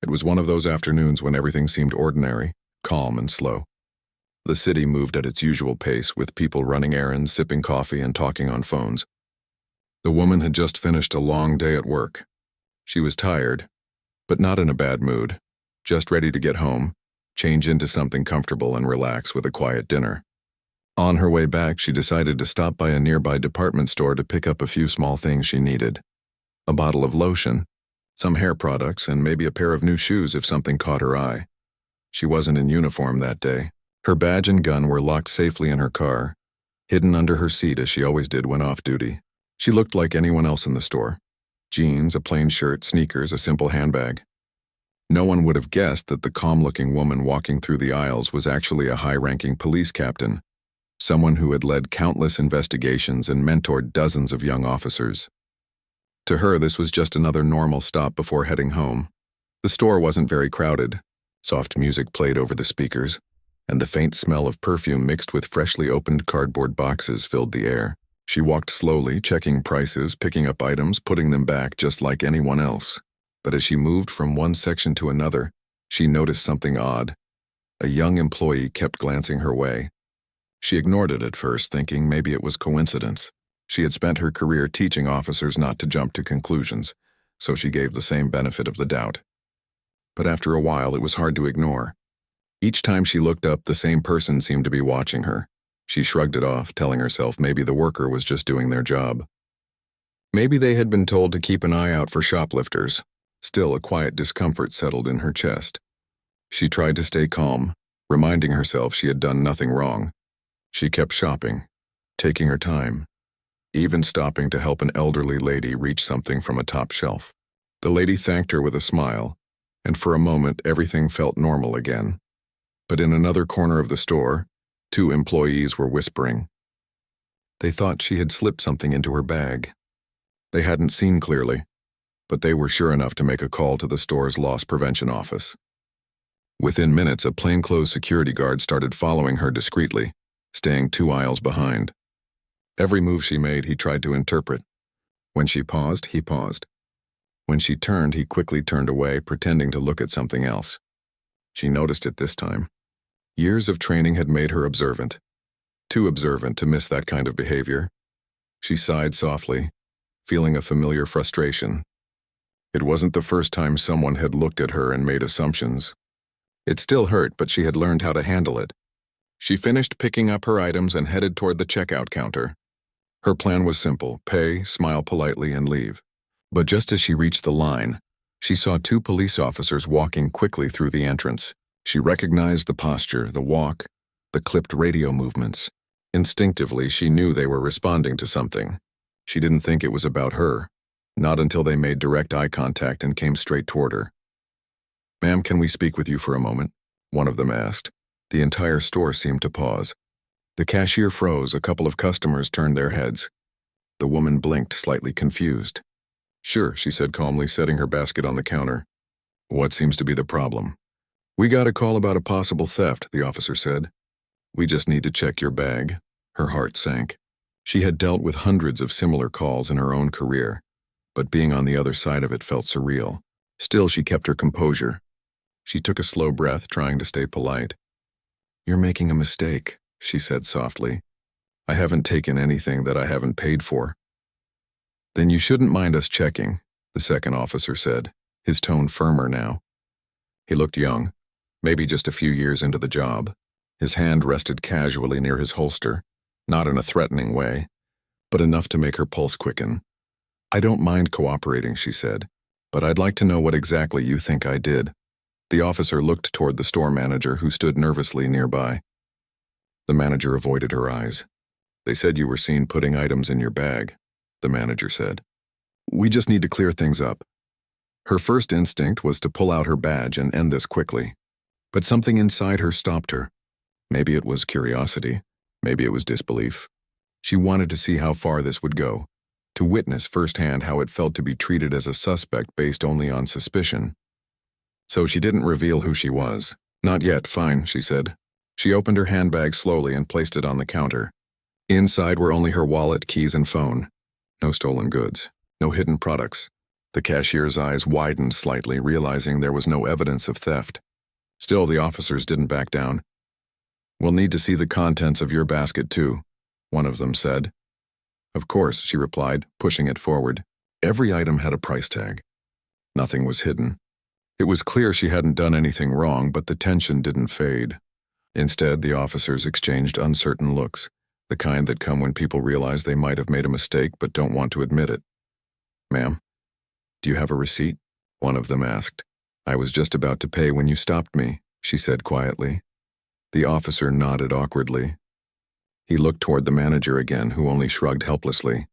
It was one of those afternoons when everything seemed ordinary, calm and slow. The city moved at its usual pace, with people running errands, sipping coffee, and talking on phones. The woman had just finished a long day at work. She was tired, but not in a bad mood, just ready to get home, change into something comfortable, and relax with a quiet dinner. On her way back, she decided to stop by a nearby department store to pick up a few small things she needed. A bottle of lotion, some hair products, and maybe a pair of new shoes if something caught her eye. She wasn't in uniform that day. Her badge and gun were locked safely in her car, hidden under her seat as she always did when off duty. She looked like anyone else in the store. Jeans, a plain shirt, sneakers, a simple handbag. No one would have guessed that the calm-looking woman walking through the aisles was actually a high-ranking police captain, someone who had led countless investigations and mentored dozens of young officers. To her, this was just another normal stop before heading home. The store wasn't very crowded. Soft music played over the speakers, and the faint smell of perfume mixed with freshly opened cardboard boxes filled the air. She walked slowly, checking prices, picking up items, putting them back just like anyone else. But as she moved from one section to another, she noticed something odd. A young employee kept glancing her way. She ignored it at first, thinking maybe it was coincidence. She had spent her career teaching officers not to jump to conclusions, so she gave the same benefit of the doubt. But after a while, it was hard to ignore. Each time she looked up, the same person seemed to be watching her. She shrugged it off, telling herself maybe the worker was just doing their job. Maybe they had been told to keep an eye out for shoplifters. Still, a quiet discomfort settled in her chest. She tried to stay calm, reminding herself she had done nothing wrong. She kept shopping, taking her time, even stopping to help an elderly lady reach something from a top shelf. The lady thanked her with a smile, and for a moment everything felt normal again. But in another corner of the store, 2 employees were whispering. They thought she had slipped something into her bag. They hadn't seen clearly, but they were sure enough to make a call to the store's loss prevention office. Within minutes, a plainclothes security guard started following her discreetly, staying 2 aisles behind. Every move she made, he tried to interpret. When she paused, he paused. When she turned, he quickly turned away, pretending to look at something else. She noticed it this time. Years of training had made her observant. Too observant to miss that kind of behavior. She sighed softly, feeling a familiar frustration. It wasn't the first time someone had looked at her and made assumptions. It still hurt, but she had learned how to handle it. She finished picking up her items and headed toward the checkout counter. Her plan was simple: pay, smile politely, and leave. But just as she reached the line, she saw 2 police officers walking quickly through the entrance. She recognized the posture, the walk, the clipped radio movements. Instinctively, she knew they were responding to something. She didn't think it was about her, not until they made direct eye contact and came straight toward her. "Ma'am, can we speak with you for a moment?" one of them asked. The entire store seemed to pause. The cashier froze, a couple of customers turned their heads. The woman blinked, slightly confused. "Sure," she said calmly, setting her basket on the counter. "What seems to be the problem?" "We got a call about a possible theft," the officer said. "We just need to check your bag." Her heart sank. She had dealt with hundreds of similar calls in her own career, but being on the other side of it felt surreal. Still, she kept her composure. She took a slow breath, trying to stay polite. "You're making a mistake," she said softly. "I haven't taken anything that I haven't paid for." "Then you shouldn't mind us checking," the second officer said, his tone firmer now. He looked young, maybe just a few years into the job. His hand rested casually near his holster, not in a threatening way, but enough to make her pulse quicken. "I don't mind cooperating," she said, "but I'd like to know what exactly you think I did." The officer looked toward the store manager, who stood nervously nearby. The manager avoided her eyes. "They said you were seen putting items in your bag," the manager said. "We just need to clear things up." Her first instinct was to pull out her badge and end this quickly. But something inside her stopped her. Maybe it was curiosity. Maybe it was disbelief. She wanted to see how far this would go, to witness firsthand how it felt to be treated as a suspect based only on suspicion. So she didn't reveal who she was. "Not yet, fine," she said. She opened her handbag slowly and placed it on the counter. Inside were only her wallet, keys, and phone. No stolen goods. No hidden products. The cashier's eyes widened slightly, realizing there was no evidence of theft. Still, the officers didn't back down. "We'll need to see the contents of your basket, too," one of them said. "Of course," she replied, pushing it forward. Every item had a price tag. Nothing was hidden. It was clear she hadn't done anything wrong, but the tension didn't fade. Instead, the officers exchanged uncertain looks, the kind that come when people realize they might have made a mistake but don't want to admit it. "Ma'am, do you have a receipt?" one of them asked. "I was just about to pay when you stopped me," she said quietly. The officer nodded awkwardly. He looked toward the manager again, who only shrugged helplessly.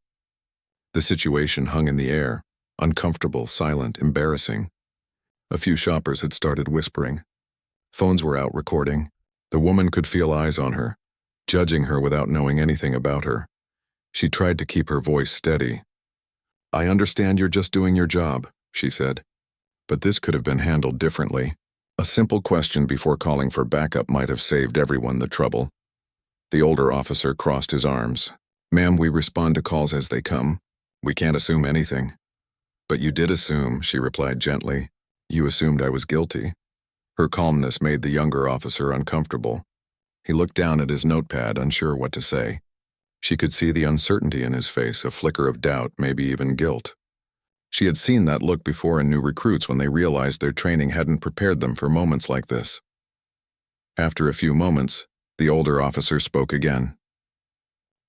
The situation hung in the air, uncomfortable, silent, embarrassing. A few shoppers had started whispering. Phones were out recording. The woman could feel eyes on her, judging her without knowing anything about her. She tried to keep her voice steady. "I understand you're just doing your job," she said. "But this could have been handled differently. A simple question before calling for backup might have saved everyone the trouble." The older officer crossed his arms. "Ma'am, we respond to calls as they come. We can't assume anything." "But you did assume," she replied gently. "You assumed I was guilty." Her calmness made the younger officer uncomfortable. He looked down at his notepad, unsure what to say. She could see the uncertainty in his face, a flicker of doubt, maybe even guilt. She had seen that look before in new recruits when they realized their training hadn't prepared them for moments like this. After a few moments, the older officer spoke again.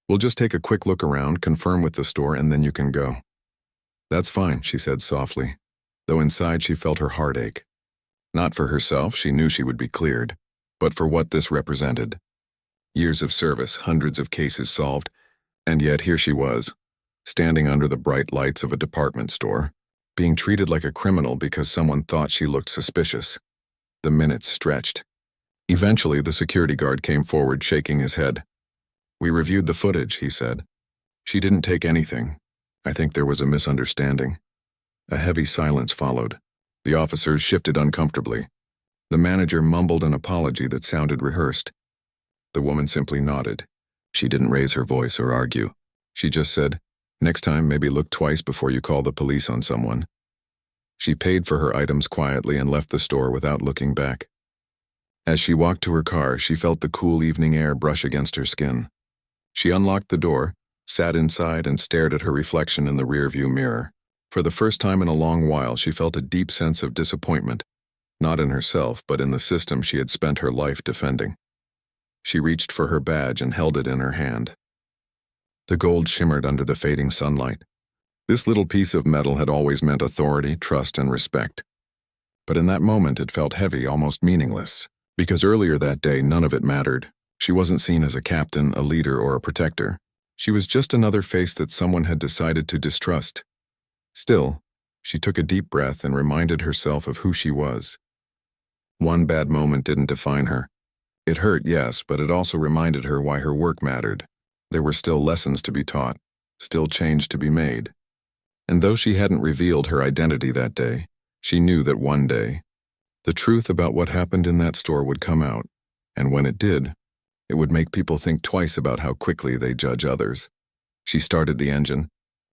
"We'll just take a quick look around, confirm with the store, and then you can go." "That's fine," she said softly, though inside she felt her heart ache. Not for herself, she knew she would be cleared, but for what this represented. Years of service, hundreds of cases solved, and yet here she was, standing under the bright lights of a department store, being treated like a criminal because someone thought she looked suspicious. The minutes stretched. Eventually, the security guard came forward, shaking his head. "We reviewed the footage," he said. "She didn't take anything. I think there was a misunderstanding." A heavy silence followed. The officers shifted uncomfortably. The manager mumbled an apology that sounded rehearsed. The woman simply nodded. She didn't raise her voice or argue. She just said, "Next time, maybe look twice before you call the police on someone." She paid for her items quietly and left the store without looking back. As she walked to her car, she felt the cool evening air brush against her skin. She unlocked the door, sat inside, and stared at her reflection in the rearview mirror. For the first time in a long while, she felt a deep sense of disappointment, not in herself, but in the system she had spent her life defending. She reached for her badge and held it in her hand. The gold shimmered under the fading sunlight. This little piece of metal had always meant authority, trust, and respect. But in that moment, it felt heavy, almost meaningless, because earlier that day, none of it mattered. She wasn't seen as a captain, a leader, or a protector. She was just another face that someone had decided to distrust. Still, she took a deep breath and reminded herself of who she was. One bad moment didn't define her. It hurt, yes, but it also reminded her why her work mattered. There were still lessons to be taught, still change to be made. And though she hadn't revealed her identity that day, she knew that one day, the truth about what happened in that store would come out, and when it did, it would make people think twice about how quickly they judge others. She started the engine,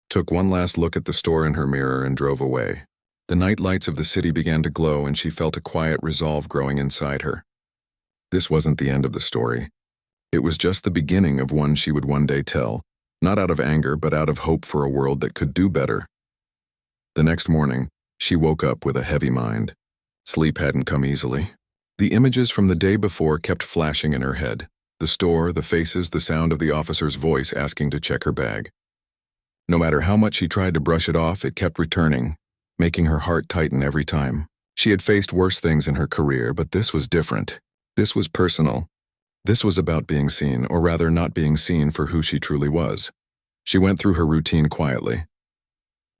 took one last look at the store in her mirror, and drove away. The night lights of the city began to glow, and she felt a quiet resolve growing inside her. This wasn't the end of the story. It was just the beginning of one she would one day tell, not out of anger, but out of hope for a world that could do better. The next morning, she woke up with a heavy mind. Sleep hadn't come easily. The images from the day before kept flashing in her head. The store, the faces, the sound of the officer's voice asking to check her bag. No matter how much she tried to brush it off, it kept returning, making her heart tighten every time. She had faced worse things in her career, but this was different. This was personal. This was about being seen, or rather not being seen for who she truly was. She went through her routine quietly.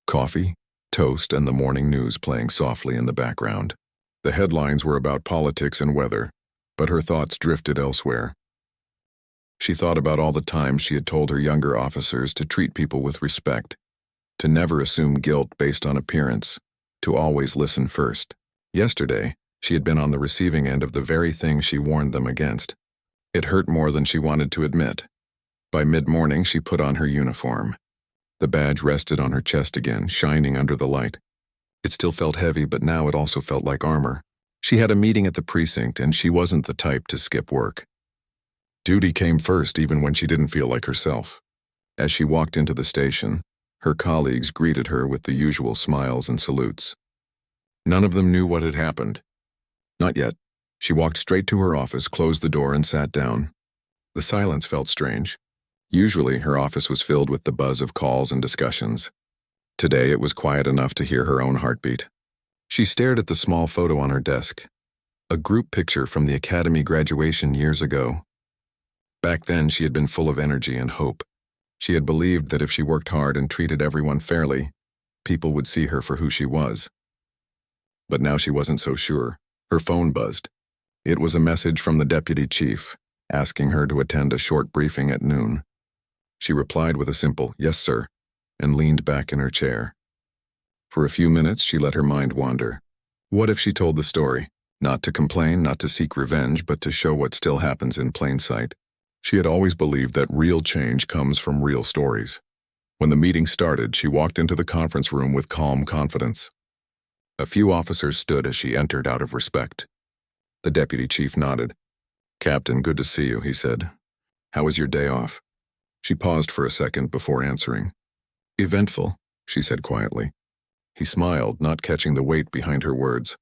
Coffee, toast, and the morning news playing softly in the background. The headlines were about politics and weather, but her thoughts drifted elsewhere. She thought about all the times she had told her younger officers to treat people with respect, to never assume guilt based on appearance, to always listen first. Yesterday, she had been on the receiving end of the very thing she warned them against. It hurt more than she wanted to admit. By mid-morning, she put on her uniform. The badge rested on her chest again, shining under the light. It still felt heavy, but now it also felt like armor. She had a meeting at the precinct, and she wasn't the type to skip work. Duty came first, even when she didn't feel like herself. As she walked into the station, her colleagues greeted her with the usual smiles and salutes. None of them knew what had happened. Not yet. She walked straight to her office, closed the door, and sat down. The silence felt strange. Usually, her office was filled with the buzz of calls and discussions. Today, it was quiet enough to hear her own heartbeat. She stared at the small photo on her desk, a group picture from the academy graduation years ago. Back then, she had been full of energy and hope. She had believed that if she worked hard and treated everyone fairly, people would see her for who she was. But now she wasn't so sure. Her phone buzzed. It was a message from the deputy chief, asking her to attend a short briefing at noon. She replied with a simple, "Yes, sir," and leaned back in her chair. For a few minutes, she let her mind wander. What if she told the story? Not to complain, not to seek revenge, but to show what still happens in plain sight. She had always believed that real change comes from real stories. When the meeting started, she walked into the conference room with calm confidence. A few officers stood as she entered out of respect. The deputy chief nodded. "Captain, good to see you," he said. "How was your day off?" She paused for a second before answering. "Eventful," she said quietly. He smiled, not catching the weight behind her words.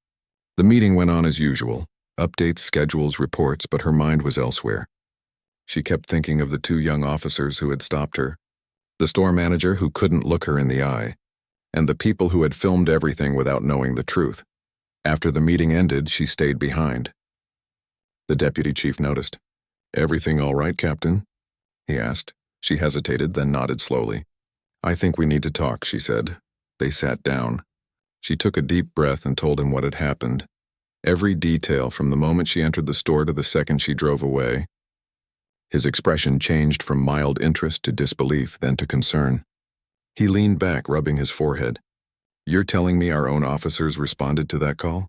The meeting went on as usual. Updates, schedules, reports, but her mind was elsewhere. She kept thinking of the two young officers who had stopped her, the store manager who couldn't look her in the eye, and the people who had filmed everything without knowing the truth. After the meeting ended, she stayed behind. The deputy chief noticed. "Everything all right, Captain?" he asked. She hesitated, then nodded slowly. "I think we need to talk," she said. They sat down. She took a deep breath and told him what had happened. Every detail, from the moment she entered the store to the second she drove away. His expression changed from mild interest to disbelief, then to concern. He leaned back, rubbing his forehead. "You're telling me our own officers responded to that call?"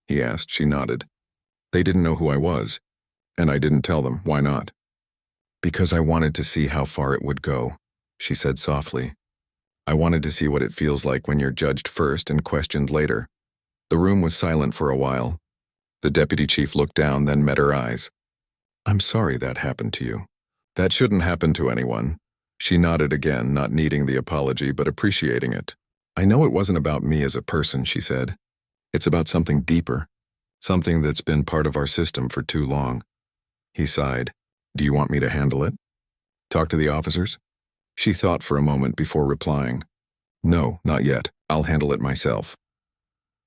he asked. She nodded. "They didn't know who I was, and I didn't tell them. Why not?" "Because I wanted to see how far it would go," she said softly. "I wanted to see what it feels like when you're judged first and questioned later." The room was silent for a while. The deputy chief looked down, then met her eyes. "I'm sorry that happened to you. That shouldn't happen to anyone." She nodded again, not needing the apology, but appreciating it. "I know it wasn't about me as a person," she said. "It's about something deeper, something that's been part of our system for too long." He sighed. "Do you want me to handle it? Talk to the officers?" She thought for a moment before replying. "No, not yet. I'll handle it myself."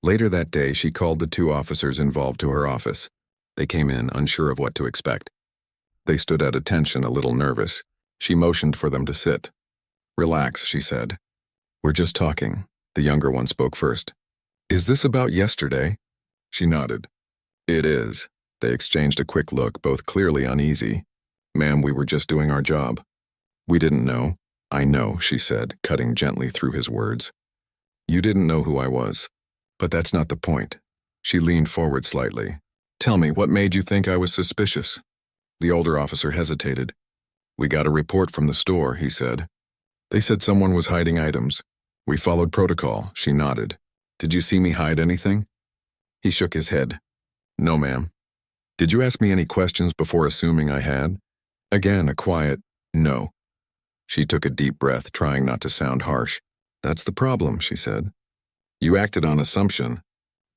Later that day, she called the two officers involved to her office. They came in, unsure of what to expect. They stood at attention, a little nervous. She motioned for them to sit. "Relax," she said. "We're just talking." The younger one spoke first. "Is this about yesterday?" She nodded. "It is." They exchanged a quick look, both clearly uneasy. "Ma'am, we were just doing our job." "We didn't know." "I know," she said, cutting gently through his words. "You didn't know who I was. But that's not the point." She leaned forward slightly. "Tell me, what made you think I was suspicious?" The older officer hesitated. "We got a report from the store," he said. "They said someone was hiding items. We followed protocol." She nodded. "Did you see me hide anything?" He shook his head. "No, ma'am." "Did you ask me any questions before assuming I had?" Again, a quiet, "No." She took a deep breath, trying not to sound harsh. "That's the problem," she said. "You acted on assumption.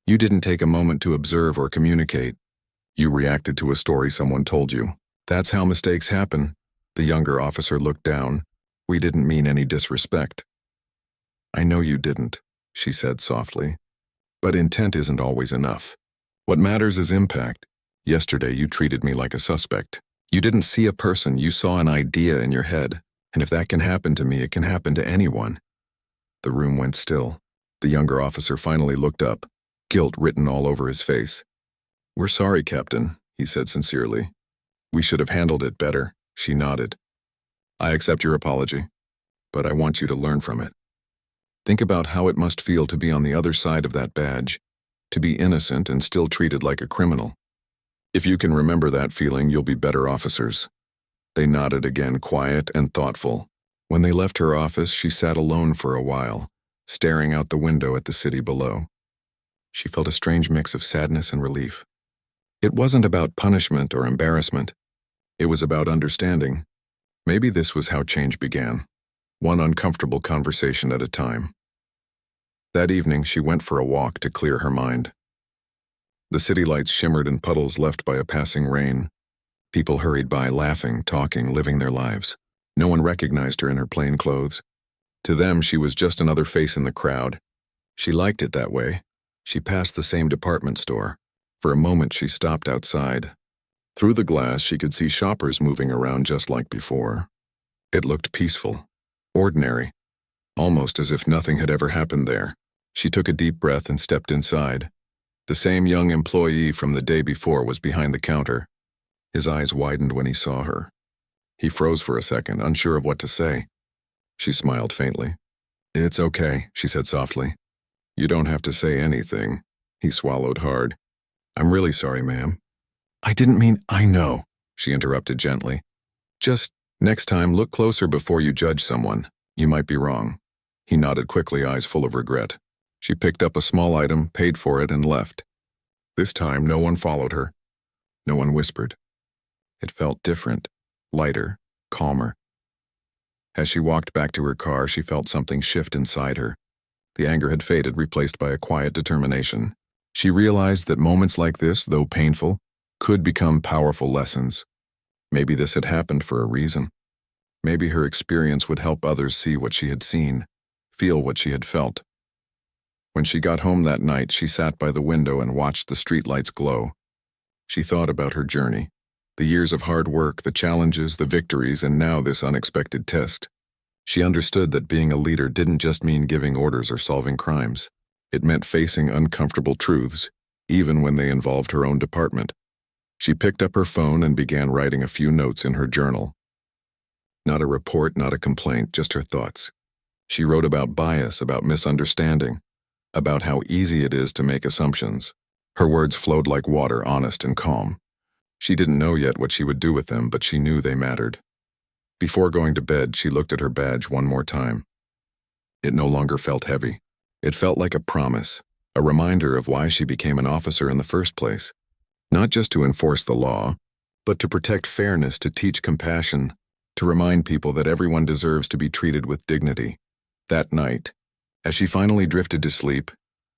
You didn't take a moment to observe or communicate. You reacted to a story someone told you. That's how mistakes happen." The younger officer looked down. "We didn't mean any disrespect." "I know you didn't," she said softly. "But intent isn't always enough. What matters is impact. Yesterday you treated me like a suspect. You didn't see a person, you saw an idea in your head. And if that can happen to me, it can happen to anyone." The room went still. The younger officer finally looked up, guilt written all over his face. "We're sorry, Captain," he said sincerely. "We should have handled it better." She nodded. "I accept your apology, but I want you to learn from it. Think about how it must feel to be on the other side of that badge, to be innocent and still treated like a criminal. If you can remember that feeling, you'll be better officers." They nodded again, quiet and thoughtful. When they left her office, she sat alone for a while, staring out the window at the city below. She felt a strange mix of sadness and relief. It wasn't about punishment or embarrassment. It was about understanding. Maybe this was how change began, one uncomfortable conversation at a time. That evening, she went for a walk to clear her mind. The city lights shimmered in puddles left by a passing rain. People hurried by, laughing, talking, living their lives. No one recognized her in her plain clothes. To them, she was just another face in the crowd. She liked it that way. She passed the same department store. For a moment, she stopped outside. Through the glass, she could see shoppers moving around just like before. It looked peaceful, ordinary, almost as if nothing had ever happened there. She took a deep breath and stepped inside. The same young employee from the day before was behind the counter. His eyes widened when he saw her. He froze for a second, unsure of what to say. She smiled faintly. "It's okay," she said softly. "You don't have to say anything." He swallowed hard. "I'm really sorry, ma'am." "I didn't mean—" "I know," she interrupted gently. "Just next time, look closer before you judge someone. You might be wrong." He nodded quickly, eyes full of regret. She picked up a small item, paid for it, and left. This time, no one followed her. No one whispered. It felt different, lighter, calmer. As she walked back to her car, she felt something shift inside her. The anger had faded, replaced by a quiet determination. She realized that moments like this, though painful, could become powerful lessons. Maybe this had happened for a reason. Maybe her experience would help others see what she had seen, feel what she had felt. When she got home that night, she sat by the window and watched the streetlights glow. She thought about her journey, the years of hard work, the challenges, the victories, and now this unexpected test. She understood that being a leader didn't just mean giving orders or solving crimes. It meant facing uncomfortable truths, even when they involved her own department. She picked up her phone and began writing a few notes in her journal. Not a report, not a complaint, just her thoughts. She wrote about bias, about misunderstanding, about how easy it is to make assumptions. Her words flowed like water, honest and calm. She didn't know yet what she would do with them, but she knew they mattered. Before going to bed, she looked at her badge one more time. It no longer felt heavy. It felt like a promise, a reminder of why she became an officer in the first place. Not just to enforce the law, but to protect fairness, to teach compassion, to remind people that everyone deserves to be treated with dignity. That night, as she finally drifted to sleep,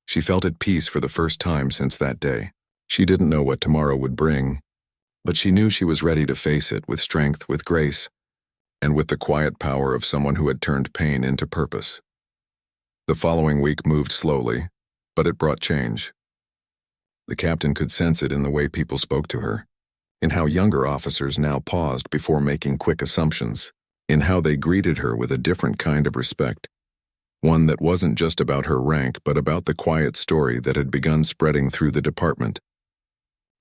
she felt at peace for the first time since that day. She didn't know what tomorrow would bring, but she knew she was ready to face it with strength, with grace, and with the quiet power of someone who had turned pain into purpose. The following week moved slowly, but it brought change. The captain could sense it in the way people spoke to her, in how younger officers now paused before making quick assumptions, in how they greeted her with a different kind of respect, one that wasn't just about her rank but about the quiet story that had begun spreading through the department.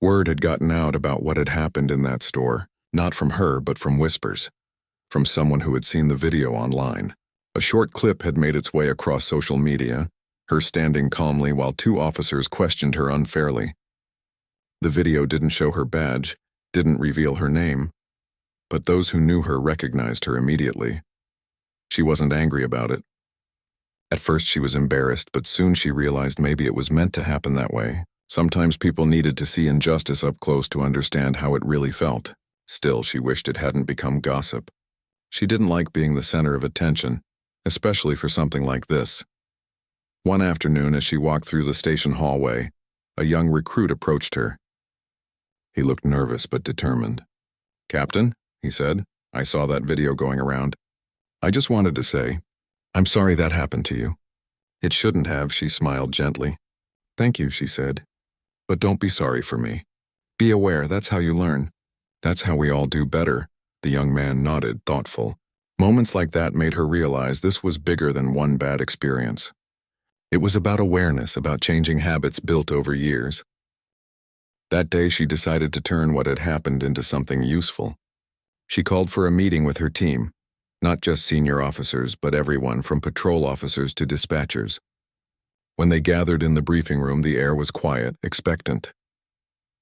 Word had gotten out about what had happened in that store, not from her but from whispers, from someone who had seen the video online. A short clip had made its way across social media, her standing calmly while two officers questioned her unfairly. The video didn't show her badge, didn't reveal her name, but those who knew her recognized her immediately. She wasn't angry about it. At first she was embarrassed, but soon she realized maybe it was meant to happen that way. Sometimes people needed to see injustice up close to understand how it really felt. Still, she wished it hadn't become gossip. She didn't like being the center of attention, especially for something like this. One afternoon, as she walked through the station hallway, a young recruit approached her. He looked nervous but determined. "Captain," he said, "I saw that video going around. I just wanted to say, I'm sorry that happened to you." "It shouldn't have," she smiled gently. "Thank you," she said. "But don't be sorry for me. Be aware, that's how you learn. That's how we all do better." The young man nodded, thoughtful. Moments like that made her realize this was bigger than one bad experience. It was about awareness, about changing habits built over years. That day she decided to turn what had happened into something useful. She called for a meeting with her team, not just senior officers, but everyone from patrol officers to dispatchers. When they gathered in the briefing room, the air was quiet, expectant.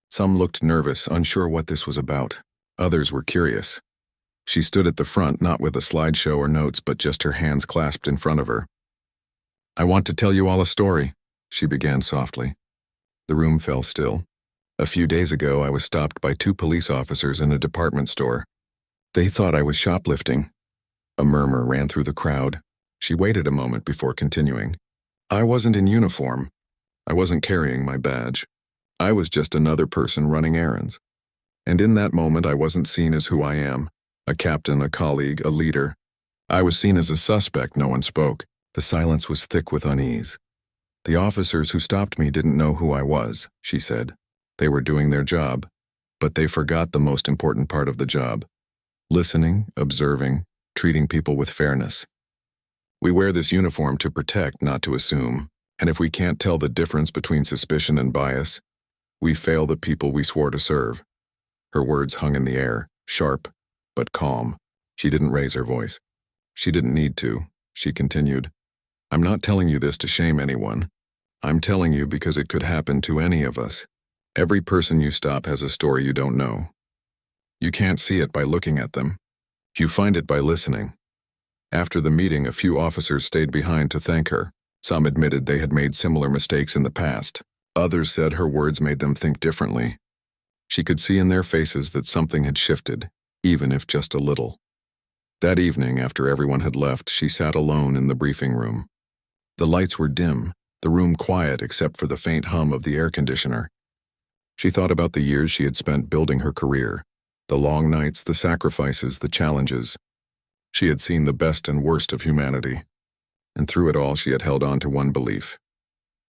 Some looked nervous, unsure what this was about. Others were curious. She stood at the front, not with a slideshow or notes, but just her hands clasped in front of her. "I want to tell you all a story," she began softly. The room fell still. "A few days ago, I was stopped by 2 police officers in a department store. They thought I was shoplifting." A murmur ran through the crowd. She waited a moment before continuing. "I wasn't in uniform. I wasn't carrying my badge. I was just another person running errands. And in that moment, I wasn't seen as who I am, a captain, a colleague, a leader. I was seen as a suspect." No one spoke. The silence was thick with unease. "The officers who stopped me didn't know who I was," she said. "They were doing their job, but they forgot the most important part of the job: listening, observing, treating people with fairness. We wear this uniform to protect, not to assume, and if we can't tell the difference between suspicion and bias, we fail the people we swore to serve." Her words hung in the air, sharp, but calm. She didn't raise her voice. She didn't need to. She continued, "I'm not telling you this to shame anyone. I'm telling you because it could happen to any of us. Every person you stop has a story you don't know. You can't see it by looking at them. You find it by listening." After the meeting, a few officers stayed behind to thank her. Some admitted they had made similar mistakes in the past. Others said her words made them think differently. She could see in their faces that something had shifted, even if just a little. That evening, after everyone had left, she sat alone in the briefing room. The lights were dim, the room quiet except for the faint hum of the air conditioner. She thought about the years she had spent building her career, the long nights, the sacrifices, the challenges. She had seen the best and worst of humanity, and through it all she had held on to one belief: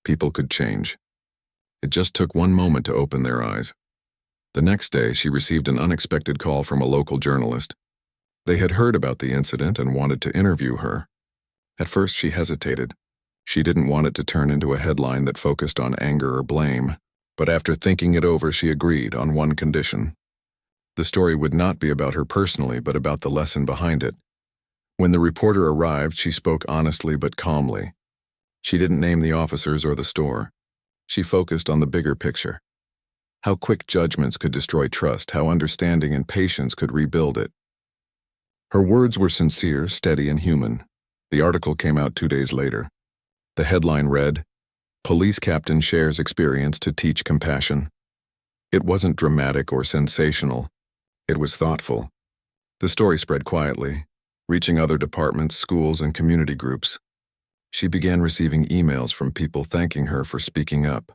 people could change. It just took one moment to open their eyes. The next day, she received an unexpected call from a local journalist. They had heard about the incident and wanted to interview her. At first, she hesitated. She didn't want it to turn into a headline that focused on anger or blame, but after thinking it over, she agreed on one condition. The story would not be about her personally, but about the lesson behind it. When the reporter arrived, she spoke honestly but calmly. She didn't name the officers or the store. She focused on the bigger picture: how quick judgments could destroy trust, how understanding and patience could rebuild it. Her words were sincere, steady, and human. The article came out 2 days later. The headline read, "Police Captain Shares Experience to Teach Compassion." It wasn't dramatic or sensational. It was thoughtful. The story spread quietly, reaching other departments, schools, and community groups. She began receiving emails from people thanking her for speaking up,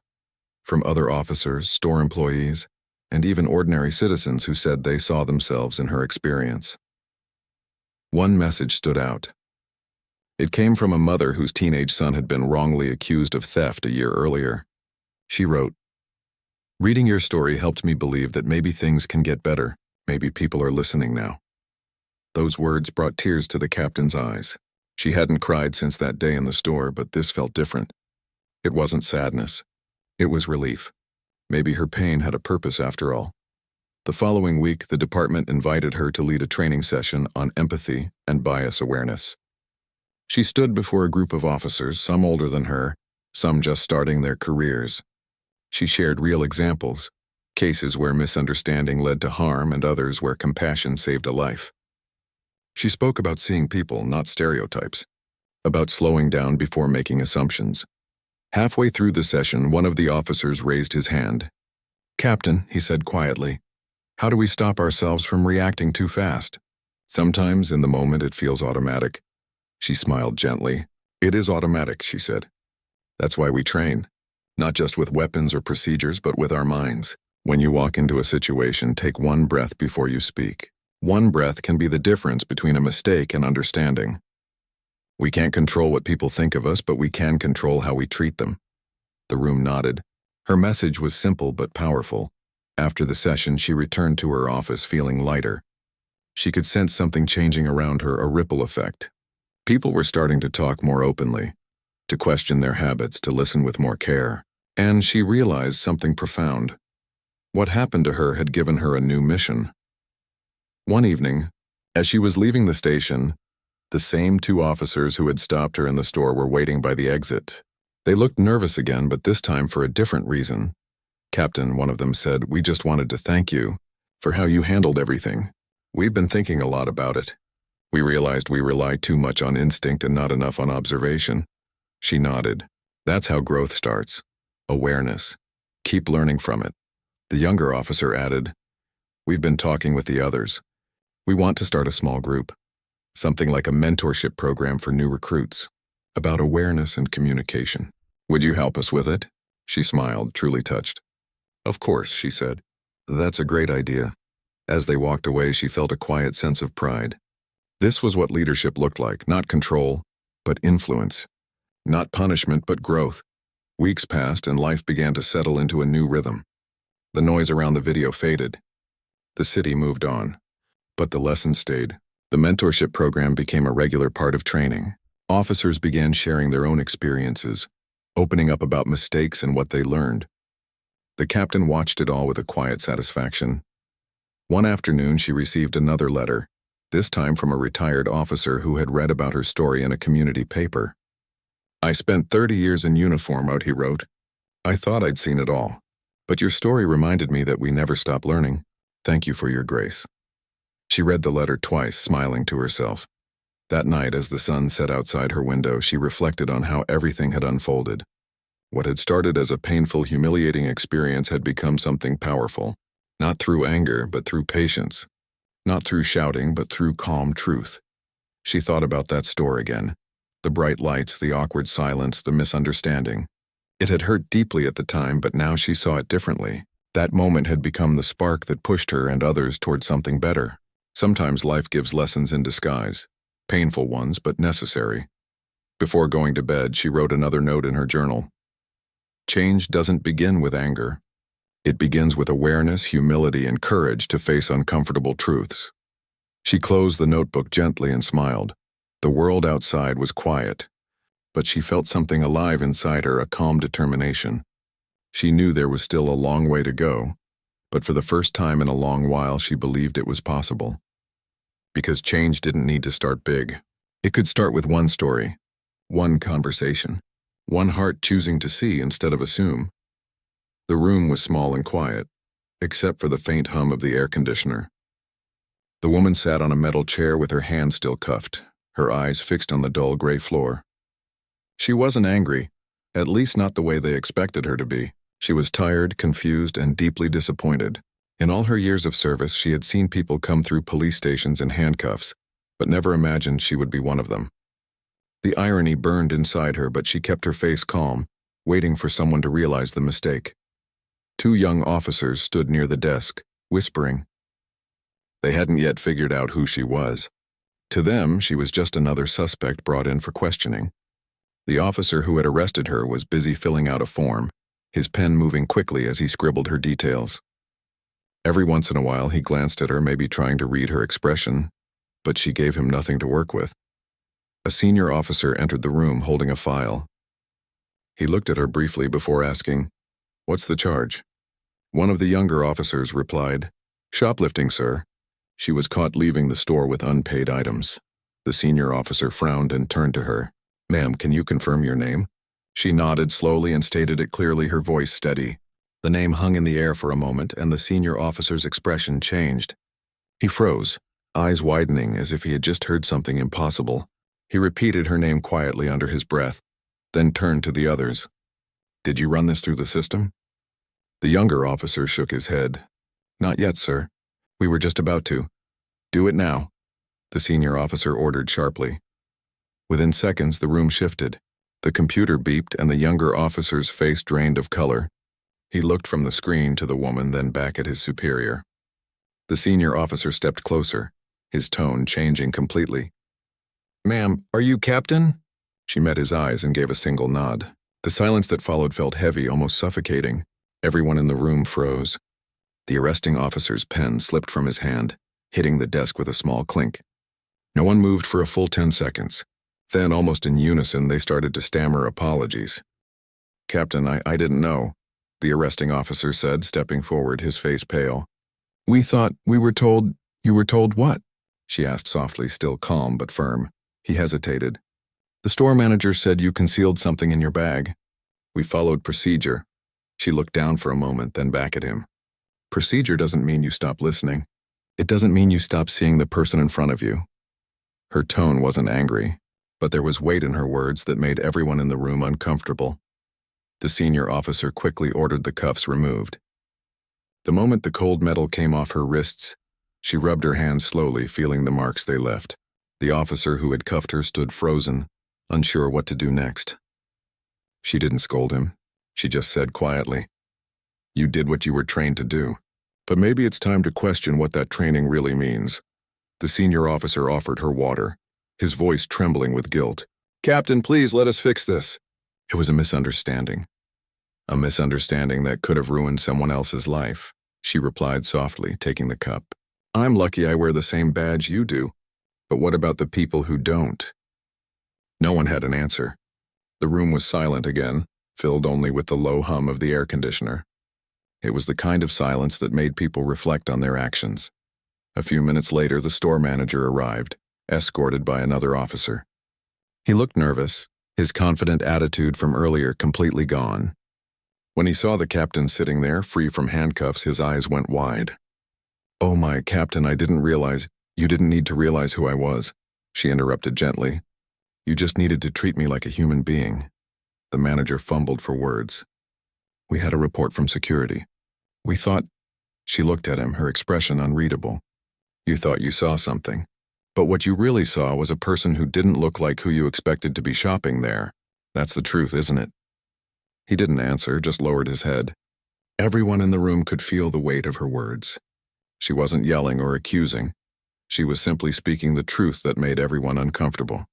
from other officers, store employees, and even ordinary citizens who said they saw themselves in her experience. One message stood out. It came from a mother whose teenage son had been wrongly accused of theft a year earlier. She wrote, "Reading your story helped me believe that maybe things can get better. Maybe people are listening now." Those words brought tears to the captain's eyes. She hadn't cried since that day in the store, but this felt different. It wasn't sadness. It was relief. Maybe her pain had a purpose after all. The following week, the department invited her to lead a training session on empathy and bias awareness. She stood before a group of officers, some older than her, some just starting their careers. She shared real examples, cases where misunderstanding led to harm and others where compassion saved a life. She spoke about seeing people, not stereotypes, about slowing down before making assumptions. Halfway through the session, one of the officers raised his hand. "Captain," he said quietly, "how do we stop ourselves from reacting too fast? Sometimes in the moment it feels automatic." She smiled gently. "It is automatic," she said. "That's why we train, not just with weapons or procedures, but with our minds. When you walk into a situation, take one breath before you speak. One breath can be the difference between a mistake and understanding. We can't control what people think of us, but we can control how we treat them." The room nodded. Her message was simple but powerful. After the session, she returned to her office feeling lighter. She could sense something changing around her, a ripple effect. People were starting to talk more openly, to question their habits, to listen with more care. And she realized something profound. What happened to her had given her a new mission. One evening, as she was leaving the station, the same 2 officers who had stopped her in the store were waiting by the exit. They looked nervous again, but this time for a different reason. "Captain," one of them said, "we just wanted to thank you for how you handled everything. We've been thinking a lot about it. We realized we rely too much on instinct and not enough on observation." She nodded. That's how growth starts. Awareness. Keep learning from it. The younger officer added, we've been talking with the others. We want to start a small group. Something like a mentorship program for new recruits. About awareness and communication. Would you help us with it? She smiled, truly touched. Of course, she said. That's a great idea. As they walked away, she felt a quiet sense of pride. This was what leadership looked like, not control, but influence. Not punishment, but growth. Weeks passed and life began to settle into a new rhythm. The noise around the video faded. The city moved on. But the lesson stayed. The mentorship program became a regular part of training. Officers began sharing their own experiences, opening up about mistakes and what they learned. The captain watched it all with a quiet satisfaction. One afternoon, she received another letter, this time from a retired officer who had read about her story in a community paper. I spent 30 years in uniform out, he wrote. I thought I'd seen it all. But your story reminded me that we never stop learning. Thank you for your grace. She read the letter twice, smiling to herself. That night, as the sun set outside her window, she reflected on how everything had unfolded. What had started as a painful, humiliating experience had become something powerful, not through anger, but through patience, not through shouting, but through calm truth. She thought about that store again, the bright lights, the awkward silence, the misunderstanding. It had hurt deeply at the time, but now she saw it differently. That moment had become the spark that pushed her and others toward something better. Sometimes life gives lessons in disguise, painful ones, but necessary. Before going to bed, she wrote another note in her journal. Change doesn't begin with anger. It begins with awareness, humility, and courage to face uncomfortable truths. She closed the notebook gently and smiled. The world outside was quiet, but she felt something alive inside her, a calm determination. She knew there was still a long way to go, but for the first time in a long while, she believed it was possible. Because change didn't need to start big. It could start with one story, one conversation, one heart choosing to see instead of assume. The room was small and quiet, except for the faint hum of the air conditioner. The woman sat on a metal chair with her hands still cuffed, her eyes fixed on the dull gray floor. She wasn't angry, at least not the way they expected her to be. She was tired, confused, and deeply disappointed. In all her years of service, she had seen people come through police stations in handcuffs, but never imagined she would be one of them. The irony burned inside her, but she kept her face calm, waiting for someone to realize the mistake. Two young officers stood near the desk, whispering. They hadn't yet figured out who she was. To them, she was just another suspect brought in for questioning. The officer who had arrested her was busy filling out a form, his pen moving quickly as he scribbled her details. Every once in a while, he glanced at her, maybe trying to read her expression, but she gave him nothing to work with. A senior officer entered the room holding a file. He looked at her briefly before asking, "What's the charge?" One of the younger officers replied, "Shoplifting, sir." She was caught leaving the store with unpaid items. The senior officer frowned and turned to her. "Ma'am, can you confirm your name?" She nodded slowly and stated it clearly, her voice steady. The name hung in the air for a moment, and the senior officer's expression changed. He froze, eyes widening as if he had just heard something impossible. He repeated her name quietly under his breath, then turned to the others. "Did you run this through the system?" The younger officer shook his head. "Not yet, sir. We were just about to." "Do it now," the senior officer ordered sharply. Within seconds, the room shifted. The computer beeped and the younger officer's face drained of color. He looked from the screen to the woman, then back at his superior. The senior officer stepped closer, his tone changing completely. "Ma'am, are you Captain?" She met his eyes and gave a single nod. The silence that followed felt heavy, almost suffocating. Everyone in the room froze. The arresting officer's pen slipped from his hand, hitting the desk with a small clink. No one moved for a full 10 seconds. Then, almost in unison, they started to stammer apologies. "Captain, I didn't know," the arresting officer said, stepping forward, his face pale. "We were told..." "You were told what?" she asked softly, still calm but firm. He hesitated. "The store manager said you concealed something in your bag." "We followed procedure." She looked down for a moment, then back at him. "Procedure doesn't mean you stop listening. It doesn't mean you stop seeing the person in front of you." Her tone wasn't angry, but there was weight in her words that made everyone in the room uncomfortable. The senior officer quickly ordered the cuffs removed. The moment the cold metal came off her wrists, she rubbed her hands slowly, feeling the marks they left. The officer who had cuffed her stood frozen, unsure what to do next. She didn't scold him. She just said quietly, "You did what you were trained to do. But maybe it's time to question what that training really means." The senior officer offered her water, his voice trembling with guilt. "Captain, please let us fix this." It was a misunderstanding. A misunderstanding that could have ruined someone else's life, she replied softly, taking the cup. "I'm lucky I wear the same badge you do. But what about the people who don't?" No one had an answer. The room was silent again, filled only with the low hum of the air conditioner. It was the kind of silence that made people reflect on their actions. A few minutes later, the store manager arrived, escorted by another officer. He looked nervous, his confident attitude from earlier completely gone. When he saw the captain sitting there, free from handcuffs, his eyes went wide. "Oh my, Captain, I didn't realize. You didn't need to realize who I was," she interrupted gently. "You just needed to treat me like a human being." The manager fumbled for words. "We had a report from security. We thought—" She looked at him, her expression unreadable. "You thought you saw something. But what you really saw was a person who didn't look like who you expected to be shopping there. That's the truth, isn't it?" He didn't answer, just lowered his head. Everyone in the room could feel the weight of her words. She wasn't yelling or accusing. She was simply speaking the truth that made everyone uncomfortable.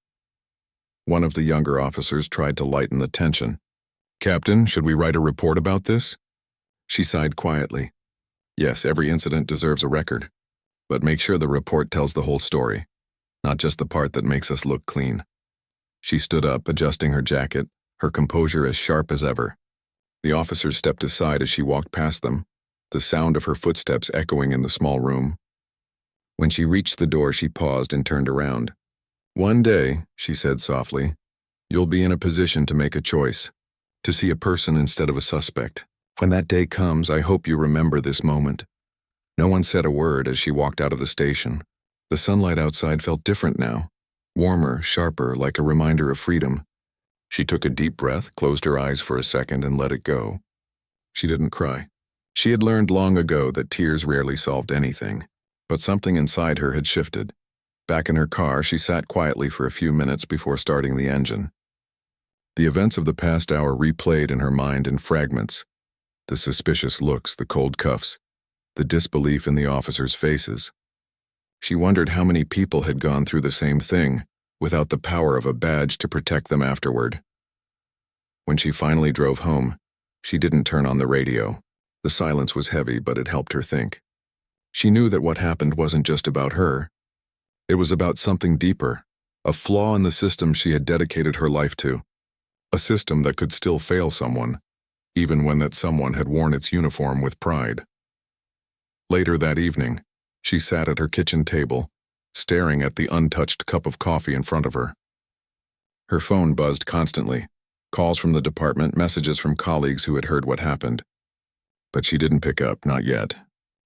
One of the younger officers tried to lighten the tension. "Captain, should we write a report about this?" She sighed quietly. "Yes, every incident deserves a record. But make sure the report tells the whole story, not just the part that makes us look clean." She stood up, adjusting her jacket, her composure as sharp as ever. The officers stepped aside as she walked past them, the sound of her footsteps echoing in the small room. When she reached the door, she paused and turned around. "One day," she said softly, "you'll be in a position to make a choice, to see a person instead of a suspect. When that day comes, I hope you remember this moment." No one said a word as she walked out of the station. The sunlight outside felt different now, warmer, sharper, like a reminder of freedom. She took a deep breath, closed her eyes for a second, and let it go. She didn't cry. She had learned long ago that tears rarely solved anything, but something inside her had shifted. Back in her car, she sat quietly for a few minutes before starting the engine. The events of the past hour replayed in her mind in fragments. The suspicious looks, the cold cuffs, the disbelief in the officers' faces. She wondered how many people had gone through the same thing, without the power of a badge to protect them afterward. When she finally drove home, she didn't turn on the radio. The silence was heavy, but it helped her think. She knew that what happened wasn't just about her. It was about something deeper, a flaw in the system she had dedicated her life to, a system that could still fail someone, even when that someone had worn its uniform with pride. Later that evening, she sat at her kitchen table, staring at the untouched cup of coffee in front of her. Her phone buzzed constantly, calls from the department, messages from colleagues who had heard what happened. But she didn't pick up, not yet.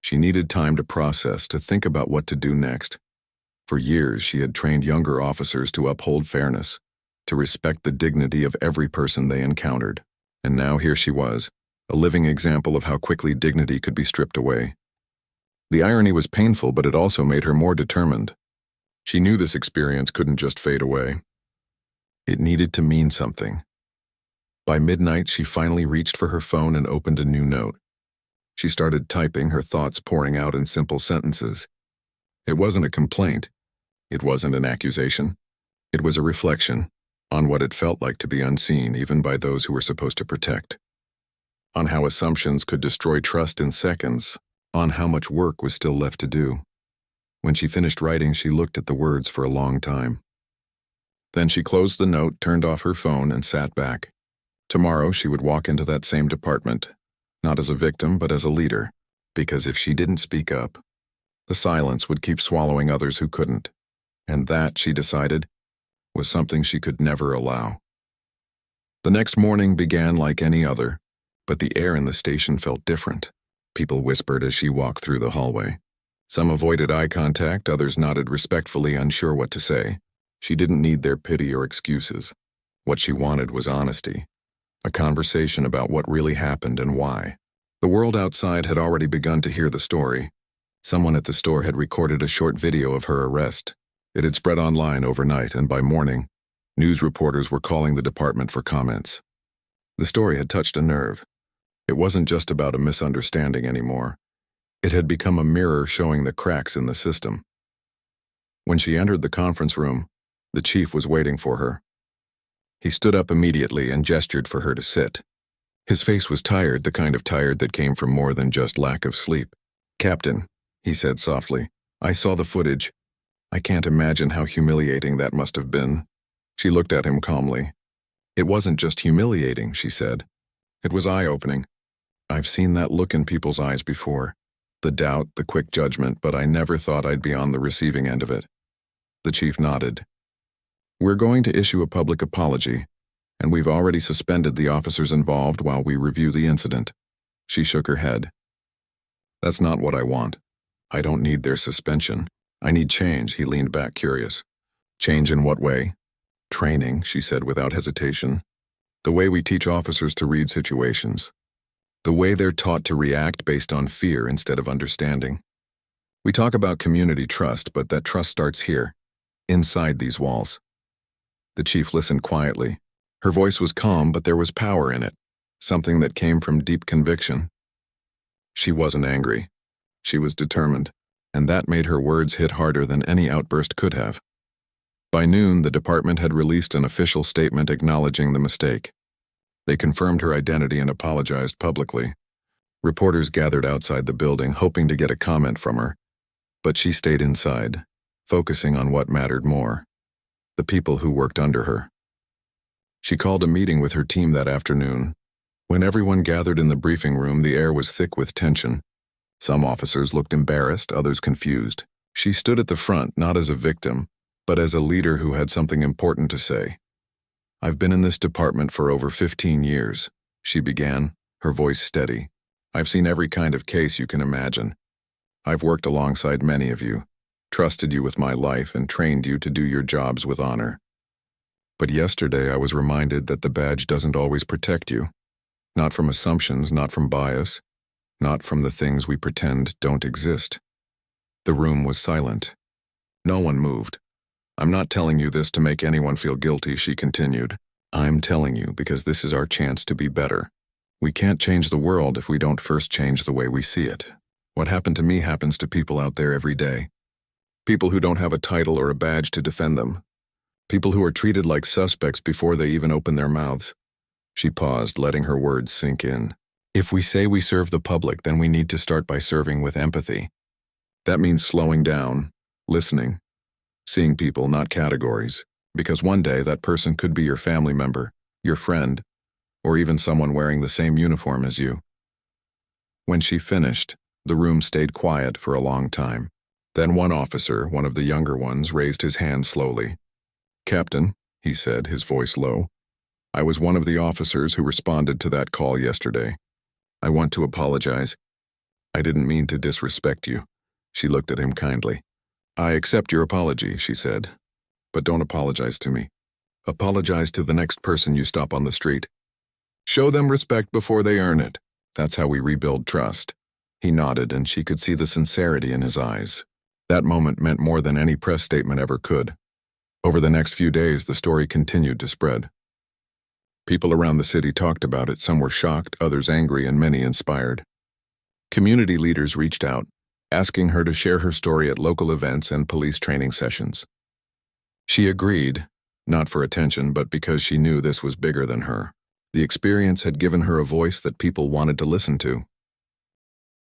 She needed time to process, to think about what to do next. For years, she had trained younger officers to uphold fairness, to respect the dignity of every person they encountered. And now here she was, a living example of how quickly dignity could be stripped away. The irony was painful, but it also made her more determined. She knew this experience couldn't just fade away. It needed to mean something. By midnight, she finally reached for her phone and opened a new note. She started typing, her thoughts pouring out in simple sentences. It wasn't a complaint. It wasn't an accusation. It was a reflection on what it felt like to be unseen, even by those who were supposed to protect. On how assumptions could destroy trust in seconds. On how much work was still left to do. When she finished writing, she looked at the words for a long time. Then she closed the note, turned off her phone, and sat back. Tomorrow, she would walk into that same department, not as a victim, but as a leader, because if she didn't speak up, the silence would keep swallowing others who couldn't. And that, she decided, was something she could never allow. The next morning began like any other, but the air in the station felt different. People whispered as she walked through the hallway. Some avoided eye contact, others nodded respectfully, unsure what to say. She didn't need their pity or excuses. What she wanted was honesty, a conversation about what really happened and why. The world outside had already begun to hear the story. Someone at the store had recorded a short video of her arrest. It had spread online overnight, and by morning, news reporters were calling the department for comments. The story had touched a nerve. It wasn't just about a misunderstanding anymore. It had become a mirror showing the cracks in the system. When she entered the conference room, the chief was waiting for her. He stood up immediately and gestured for her to sit. His face was tired, the kind of tired that came from more than just lack of sleep. "Captain," he said softly, "I saw the footage. I can't imagine how humiliating that must have been." She looked at him calmly. "It wasn't just humiliating," she said. "It was eye-opening. I've seen that look in people's eyes before. The doubt, the quick judgment, but I never thought I'd be on the receiving end of it." The chief nodded. "We're going to issue a public apology, and we've already suspended the officers involved while we review the incident." She shook her head. "That's not what I want. I don't need their suspension. I need change." He leaned back, curious. "Change in what way?" "Training," she said without hesitation. "The way we teach officers to read situations. The way they're taught to react based on fear instead of understanding. We talk about community trust, but that trust starts here, inside these walls." The chief listened quietly. Her voice was calm, but there was power in it, something that came from deep conviction. She wasn't angry. She was determined, and that made her words hit harder than any outburst could have. By noon, the department had released an official statement acknowledging the mistake. They confirmed her identity and apologized publicly. Reporters gathered outside the building, hoping to get a comment from her, but she stayed inside, focusing on what mattered more: the people who worked under her. She called a meeting with her team that afternoon. When everyone gathered in the briefing room, the air was thick with tension. Some officers looked embarrassed, others confused. She stood at the front, not as a victim, but as a leader who had something important to say. "I've been in this department for over 15 years, she began, her voice steady. "I've seen every kind of case you can imagine. I've worked alongside many of you, trusted you with my life, and trained you to do your jobs with honor. But yesterday I was reminded that the badge doesn't always protect you. Not from assumptions, not from bias, not from the things we pretend don't exist." The room was silent. No one moved. "I'm not telling you this to make anyone feel guilty," she continued. "I'm telling you because this is our chance to be better. We can't change the world if we don't first change the way we see it. What happened to me happens to people out there every day. People who don't have a title or a badge to defend them. People who are treated like suspects before they even open their mouths." She paused, letting her words sink in. "If we say we serve the public, then we need to start by serving with empathy. That means slowing down, listening, seeing people, not categories, because one day that person could be your family member, your friend, or even someone wearing the same uniform as you." When she finished, the room stayed quiet for a long time. Then one officer, one of the younger ones, raised his hand slowly. "Captain," he said, his voice low, "I was one of the officers who responded to that call yesterday. I want to apologize. I didn't mean to disrespect you." She looked at him kindly. "I accept your apology," she said, "but don't apologize to me. Apologize to the next person you stop on the street. Show them respect before they earn it. That's how we rebuild trust." He nodded, and she could see the sincerity in his eyes. That moment meant more than any press statement ever could. Over the next few days, the story continued to spread. People around the city talked about it. Some were shocked, others angry, and many inspired. Community leaders reached out, asking her to share her story at local events and police training sessions. She agreed, not for attention, but because she knew this was bigger than her. The experience had given her a voice that people wanted to listen to.